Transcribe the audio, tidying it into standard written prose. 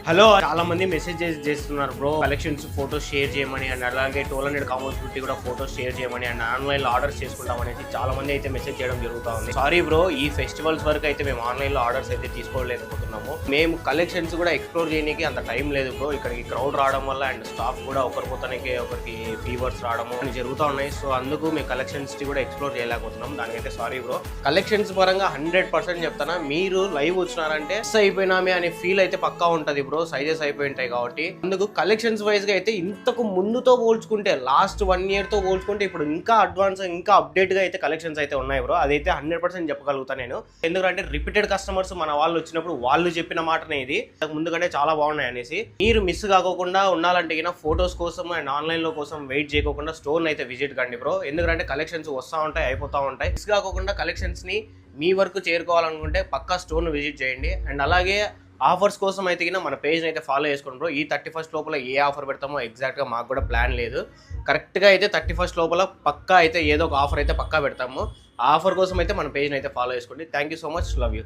Hello, చాలా మంది message చేస్తున్నారు బ్రో, కలెక్షన్స్ ఫోటోస్ షేర్ చేయమని అండ్ అలాగే 1200 కామర్స్ ఫిఫ్టీ కూడా ఫోటోస్ షేర్ చేయమని అండ్ ఆన్లైన్ లో ఆర్డర్స్ చేసుకుంటామనేసి చాలా మంది అయితే మెసేజ్ చేయడం జరుగుతూ ఉంది. సారీ బ్రో, ఈ ఫెస్టివల్స్ వరకు అయితే మేము ఆన్లైన్ లో ఆర్డర్స్ అయితే తీసుకోలేకపోతున్నాము. మేము కలెక్షన్స్ కూడా ఎక్స్ప్లోర్ చేయడానికి అంత టైం లేదు బ్రో. ఇక్కడికి క్రౌడ్ రావడం వల్ల అండ్ స్టాఫ్ కూడా ఒకరికి ఫీవర్స్ రావడము అని జరుగుతూ ఉన్నాయి. సో అందుకు మేము కలెక్షన్స్ కూడా ఎక్స్ప్లోర్ చేయలేకపోతున్నాం. దానికైతే సారీ బ్రో. కలెక్షన్స్ పరంగా 100% చెప్తానా, మీరు లైవ్ వచ్చినారంటే మిస్ అయిపోయినామే అనే ఫీల్ అయితే పక్కా ఉంటది బ్రో. సైజెస్ అయిపోయి ఉంటాయి కాబట్టి అందుకు కలెక్షన్స్ వైజ్ గా అయితే ఇంతకు ముందుతో పోల్చుకుంటే లాస్ట్ 1 year తో పోల్చుకుంటే ఇప్పుడు ఇంకా అడ్వాన్స్ ఇంకా అప్డేట్ గా అయితే కలెక్షన్స్ అయితే ఉన్నాయి బ్రో. అదైతే 100% చెప్పగలుగుతాను నేను. ఎందుకంటే రిపీటెడ్ కస్టమర్స్ మన వాళ్ళు వచ్చినప్పుడు వాళ్ళు చెప్పిన మాటనే ఇది ముందు కంటే చాలా బాగున్నాయి అనేసి. మీరు మిస్ కాకుండా ఉండాలంటే ఫోటోస్ కోసం అండ్ ఆన్లైన్ లో కోసం వెయిట్ చేయకుండా స్టోర్ అయితే విజిట్ కండి బ్రో. ఎందుకంటే కలెక్షన్స్ వస్తూ ఉంటాయి, అయిపోతూ ఉంటాయి. మిస్ కాకుండా కలెక్షన్స్ ని మీ వరకు చేరుకోవాలనుకుంటే పక్కా స్టోర్ ను విజిట్ చేయండి. అండ్ అలాగే ఆఫర్స్ కోసం అయితే మన పేజ్ అయితే ఫాలో చేసుకోండి బ్రో. ఈ 31st లోపల ఏ ఆఫర్ పెడతామో ఎగ్జాక్ట్గా మాకు కూడా ప్లాన్ లేదు. కరెక్ట్గా అయితే 31st లోపల పక్కా అయితే ఏదో ఒక ఆఫర్ అయితే పక్కా పెడతాము. ఆ ఆఫర్ కోసం అయితే మన పేజ్ని అయితే ఫాలో చేసుకోండి. Thank you so much, love you.